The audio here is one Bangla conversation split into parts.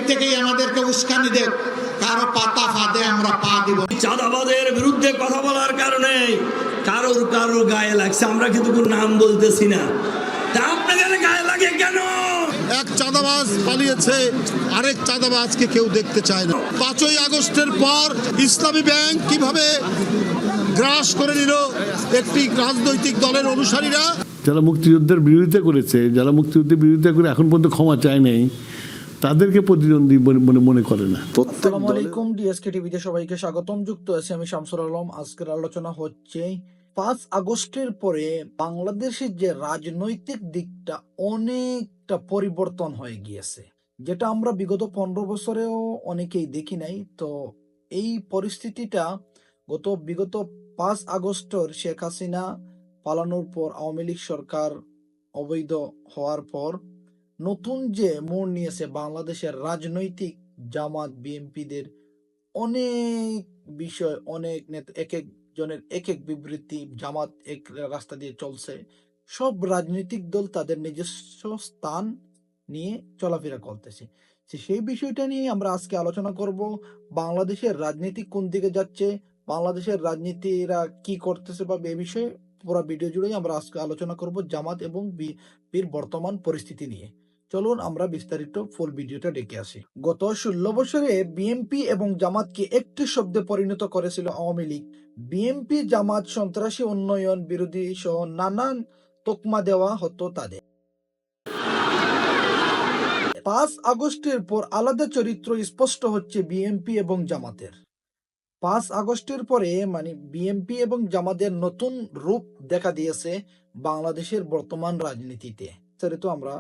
থেকেই আমাদেরকে উস্কানি দেব, কারো পাতা ফাঁদে আমরা পা দিব। চাঁদাবাদের বিরুদ্ধে কথা বলার কারণে কারোর গায়ে লাগছে, আমরা কিন্তু কোনো নাম বলতেছি না। তা আপনাদের গায়ে লাগে কেন? এক চাঁদাবাজ পালিয়েছে, আরেক চাঁদাবাজকে কেউ দেখতে চায় না। 5ই আগস্টের পর ইসলামী ব্যাংক কিভাবে গ্রাস করে নিল একটি রাজনৈতিক দলের অনুসারীরা। যারা মুক্তিযুদ্ধের বিরোধিতা করেছে, যারা মুক্তিযুদ্ধের বিরোধিতা করে এখন পর্যন্ত ক্ষমা চায় নাই, তাদেরকে প্রতিদ্বন্দ্বী মনে করে না। আসসালামু আলাইকুম, ডিএসকে টিভিতে সবাইকে স্বাগতম। যুক্ত আছি আমি শামসুল আলম। আজকের আলোচনা হচ্ছে 5 আগস্টের পরে বাংলাদেশের যে রাজনৈতিক দিকটা অনেকটা পরিবর্তন হয়ে গিয়েছে, যেটা আমরা বিগত 15 বছরেও অনেকেই দেখি নাই। তো এই পরিস্থিতিটা বিগত 5 আগস্টের শেখ হাসিনা পালানোর পর, আওয়ামী লীগ সরকার অবৈধ হওয়ার পর নতুন যে মোড় নিয়েছে বাংলাদেশের রাজনৈতিক জামাত বিএনপিদের অনেক বিষয়, অনেক নেতা, এক এক জনের এক এক বিবৃতি, জামাত এক রাস্তা দিয়ে চলছে, সব রাজনৈতিক দল তাদের নিজস্ব স্থান নিয়ে চলাফেরা করতেছে। সেই বিষয়টা নিয়ে আমরা আজকে আলোচনা করব। বাংলাদেশের রাজনীতি কোন দিকে যাচ্ছে, বাংলাদেশের রাজনীতিরা কি করতেছে বা এ বিষয়ে পুরো ভিডিও জুড়েই আমরা আজকে আলোচনা করব জামাত এবং বিএনপির বর্তমান পরিস্থিতি নিয়ে। চলুন আমরা বিস্তারিত ফুল ভিডিওটা দেখে আসি। গত 16 বছরে বিএনপি এবং জামাতকে একটি শব্দে পরিণত করেছিল আওয়ামী লীগ। বিএনপি জামাত সন্ত্রাসী, উন্নয়ন বিরোধী সহ নানান তকমা দেওয়া হতো তাদের। 5 আগস্টের পর আলাদা চরিত্র স্পষ্ট হচ্ছে বিএনপি এবং জামাতের। 5 আগস্টের পরে বিএনপি এবং জামাতের নতুন রূপ দেখা দিয়েছে বাংলাদেশের বর্তমান রাজনীতিতে। তো আমরা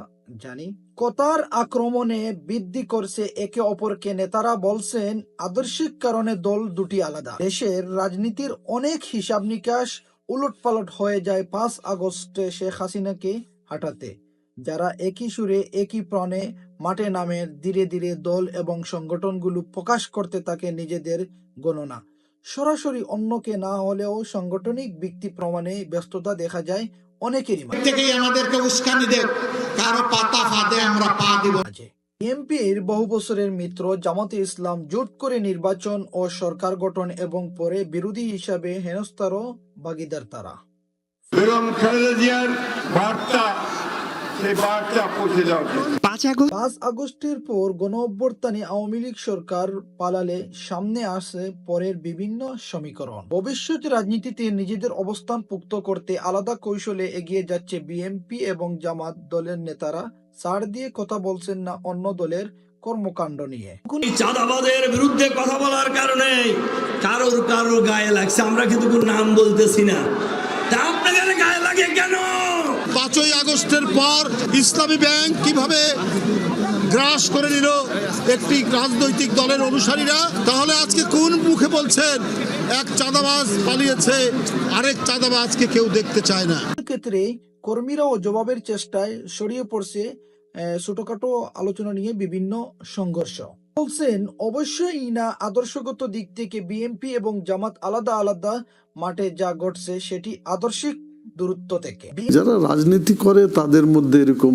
জানি কথার আক্রমণে বৃদ্ধি করছে একে অপরকে। নেতারা বলছেন আদর্শিক কারণে দল দুটি আলাদা। দেশের রাজনীতির অনেক হিসাব নিকাশ উলটপালট হয়ে যায় 5 আগস্টে শেখ হাসিনাকে হাঁটাতে। যারা একই সুরে একই প্রাণে মাঠে নামে, ধীরে ধীরে দল এবং সংগঠনগুলো প্রকাশ করতে থাকে নিজেদের গণনা। সরাসরি অন্যকে না হলেও সাংগঠনিক ভিত্তি প্রমাণে ব্যস্ততা দেখা যায় অনেকেরই থেকেই আমাদেরকে উস্কানি দেব, কারো পাতা ফাঁদে আমরা পা দিব। বিএনপির বহু বছরের মিত্র জামাতে ইসলাম জোট করে নির্বাচন ও সরকার গঠন এবং পরে বিরোধী হিসাবে হেনস্থারও ভাগিদার তারা। 5 আগস্টের পর গণঅভ্যুত্থানে আওয়ামী লীগ সরকার পালালে সামনে আসে পরের বিভিন্ন সমীকরণ। ভবিষ্যৎ রাজনীতিতে নিজেদের অবস্থান পুক্ত করতে আলাদা কৌশলে এগিয়ে যাচ্ছে বিএনপি এবং জামাত দলের নেতারা। ছাড় দিয়ে কথা বলছেন না অন্য দলের কর্মকাণ্ড নিয়ে। চাঁদাবাদের বিরুদ্ধে কথা বলার কারণে কারোর গায়ে লাগছে, আমরা কিন্তু কোনো নাম বলতেছি না। তা আপনাদের গায়ে লাগে কেন? 5ই আগস্টের পর ইসলামী ব্যাংক কিভাবে গ্রাস করে নিল একটি রাজনৈতিক দলের অনুসারীরা। তাহলে আজকে কোন মুখে বলছেন এক চাঁদাবাজ পালিয়েছে, আরেক চাঁদাবাজকে কেউ দেখতে চায় না? ক্ষেত্রে কর্মীরাও জবাবের চেষ্টায় ছড়িয়ে পড়ছে ছোটখাটো আলোচনা নিয়ে বিভিন্ন সংঘর্ষ। বলছেন অবশ্যই না, আদর্শগত দিক থেকে বিএনপি এবং জামাত আলাদা আলাদা, মাঠে যা ঘটছে সেটি আদর্শিক দূরত্ব থেকে। যারা রাজনীতি করে তাদের মধ্যে এরকম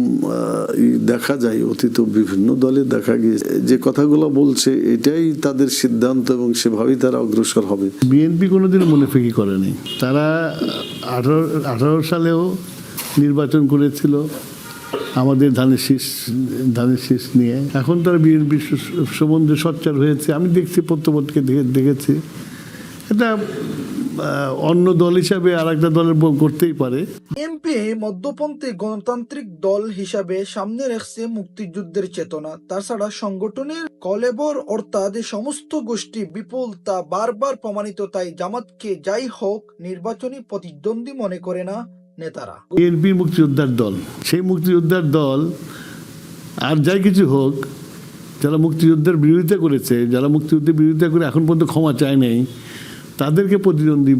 দেখা যায়, অতীত বিভিন্ন দলে দেখা গিয়েছে যে কথাগুলো বলছে এটাই তাদের সিদ্ধান্ত এবং সেভাবেই তারা অগ্রসর হবে। বিএনপি কোনোদিন মুনাফিকি করেনি। তারা 18 সালেও নির্বাচন করেছিল আমাদের ধানের শীষ নিয়ে। এখন তারা বিএনপি সম্বন্ধে সোচ্চার হয়েছে, আমি দেখছি প্রত্যেককে দেখেছি। এটা অন্য দল হিসাবে আর একটা দলের করতেই পারে। বিএনপি মধ্যপন্থী গণতান্ত্রিক দল হিসাবে সামনে রাখছে মুক্তিযুদ্ধের চেতনা। তাছাড়া সংগঠনের কলেবর অর্থাৎ সমস্ত গোষ্ঠী বিপুল, তা বারবার প্রমাণিত। তাই জামাতকে যাই হোক নির্বাচনী প্রতিদ্বন্দ্বী মনে করে না নেতারা। বিএনপি মুক্তিযোদ্ধার দল, সেই মুক্তিযোদ্ধার দল আর যাই কিছু হোক, যারা মুক্তিযুদ্ধের বিরোধিতা করেছে, যারা মুক্তিযুদ্ধের বিরোধিতা করে এখন পর্যন্ত ক্ষমা চায় নাই, তাদেরকে প্রতিদ্বন্দ্বী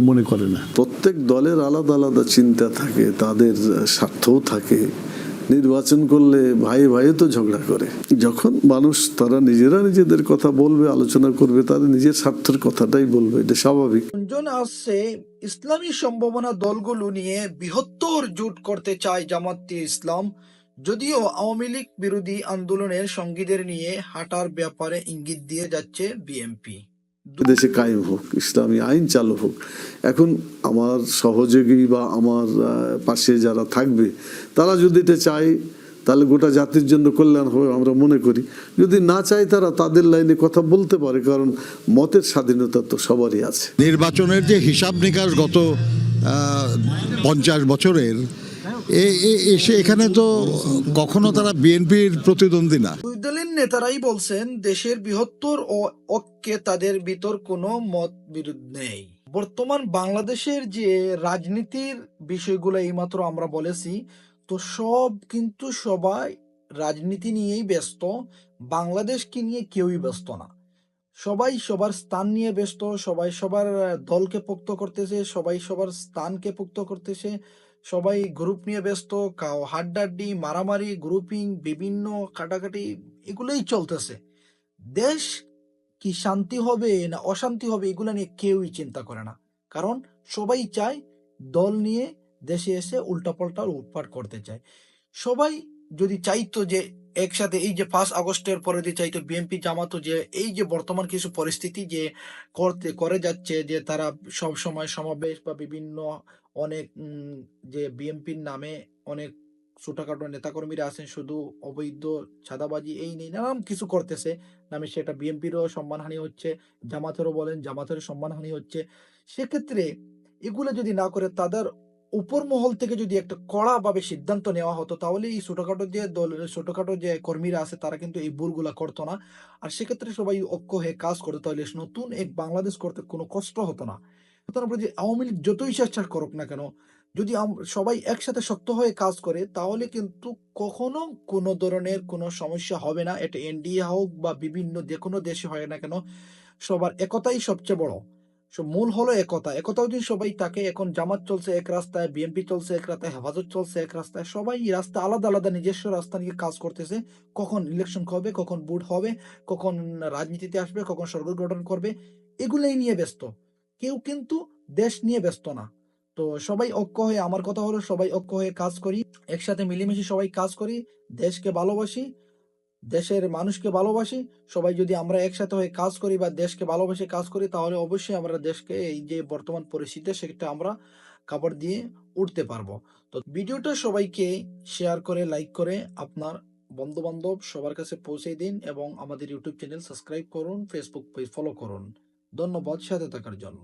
মনে করে না। প্রত্যেক দলের আলাদা আলাদা চিন্তা থাকে, তাদের স্বার্থও থাকে। নির্বাচন করলে ভাই তো ঝগড়া করে। যখন মানুষ তারা নিজেরা নিজেদের কথা বলবে, আলোচনা করবে, তাদের নিজের স্বার্থের কথাটাই বলবে, এটা স্বাভাবিক। আসছে ইসলামী সম্ভাবনা দলগুলো নিয়ে বৃহত্তর জোট করতে চায় জামাতে ইসলাম। যদিও আওয়ামী লীগ বিরোধী আন্দোলনের সঙ্গীদের নিয়ে হাঁটার ব্যাপারে ইঙ্গিত দিয়ে যাচ্ছে বিএনপি। দেশে কায়েম হোক, ইসলামী আইন চালু হোক। এখন আমার সহযোগী বা আমার পাশে যারা থাকবে তারা যদি এটা চায় তাহলে গোটা জাতির জন্য কল্যাণ হবে আমরা মনে করি। যদি না চায় তারা তাদের লাইনে কথা বলতে পারে, কারণ মতের স্বাধীনতা তো সবারই আছে। নির্বাচনের যে হিসাব নিকাশ গত 50 বছরের এসে এখানে তো কখনো তারা বিএনপির প্রতিদ্বন্দ্বী না। দুই দলের নেতারাই বলছেন দেশের বৃহত্তর ও ঐক্যে তাদের ভিতর কোনো মত বিরোধ নেই। বর্তমান বাংলাদেশের যে রাজনীতির বিষয়গুলো এইমাত্র আমরা বলেছি, তো কিন্তু সবাই রাজনীতি নিয়েই ব্যস্ত, বাংলাদেশকে নিয়ে কেউই ব্যস্ত না। সবাই সবার স্থান নিয়ে ব্যস্ত, সবাই সবার দলকে পোক্ত করতেছে, সবাই সবার স্থানকে পোক্ত করতেছে, সবাই গ্রুপ নিয়ে ব্যস্ত, কাও হাড্ডাহাড্ডি, মারামারি, গ্রুপিং, বিভিন্ন কাটাকাটি এগুলোই চলতেছে। দেশ কি শান্তি হবে না অশান্তি হবে এগুলো নিয়ে কেউই চিন্তা করে না, কারণ সবাই চায় দল নিয়ে দেশে এসে উল্টাপাল্টা উৎপাট করতে চায়। সবাই যদি চাইতো যে একসাথে এই যে 5 আগস্টের পরে দিয়ে চাইতো বিএনপি জামাতো যে এই যে বর্তমান কিছু পরিস্থিতি যে করে যাচ্ছে, যে তারা সব সময় সমাবেশ বা বিভিন্ন অনেক যে বিএনপির নামে অনেক ছোটখাটো নেতাকর্মীরা আছেন শুধু অবৈধ চাঁদাবাজি এই নেই নানান কিছু করতেছে নামে, সেটা বিএনপিরও সম্মানহানি হচ্ছে, জামাতেরও বলেন জামাতেরও সম্মানহানি হচ্ছে। সেক্ষেত্রে এগুলো যদি না করে তাদের উপর মহল থেকে যদি একটা কড়া ভাবে সিদ্ধান্ত নেওয়া হতো, তাহলে এই ছোটখাটো যে কর্মীরা আছে তারা কিন্তু এই ভুলগুলা করতো না। আর সেক্ষেত্রে সবাই ঐক্য হয়ে কাজ করতো, তাহলে নতুন এক বাংলাদেশ করতে কোনো কষ্ট হতো না। তারপরে যে আওয়ামী লীগ যতই চেষ্টা করুক না কেন, যদি সবাই একসাথে শক্ত হয়ে কাজ করে তাহলে কিন্তু কখনো কোনো ধরনের কোনো সমস্যা হবে না। এটা এনডিএ হোক বা বিভিন্ন যে কোনো দেশে হয় না কেন, সবার একতাই সবচেয়ে বড়। মূল হলো একতা। একতাও যদি সবাই থাকে, এখন জামাত চলছে এক রাস্তায়, বিএনপি চলছে এক রাস্তায়, হেফাজত চলছে এক রাস্তায়, সবাই রাস্তা আলাদা আলাদা নিজস্ব রাস্তা নিয়ে কাজ করতেছে। কখন ইলেকশন হবে, কখন ভোট হবে, কখন রাজনীতিতে আসবে, কখন সরকার গঠন করবে, এগুলোই নিয়ে ব্যস্ত। কেউ কিন্তু দেশ নিয়ে ব্যস্ত না। তো সবাই ঐক্য হয়ে, আমার কথা হলো সবাই ঐক্য হয়ে কাজ করি, একসাথে মিলেমিশে সবাই কাজ করি, দেশকে ভালোবাসি, দেশের মানুষকে ভালোবাসি। সবাই যদি আমরা একসাথে হয়ে কাজ করি বা দেশকে ভালোবেসে কাজ করি, তাহলে অবশ্যই আমরা দেশকে এই যে বর্তমান পরিস্থিতি সেটা আমরা কাপড় দিয়ে উঠতে পারবো। তো ভিডিওটা সবাইকে শেয়ার করে, লাইক করে আপনার বন্ধু বান্ধব সবার কাছে পৌঁছে দিন এবং আমাদের ইউটিউব চ্যানেল সাবস্ক্রাইব করুন, ফেসবুক পেজ ফলো করুন। ধন্যবাদ সাথে থাকার জন্য।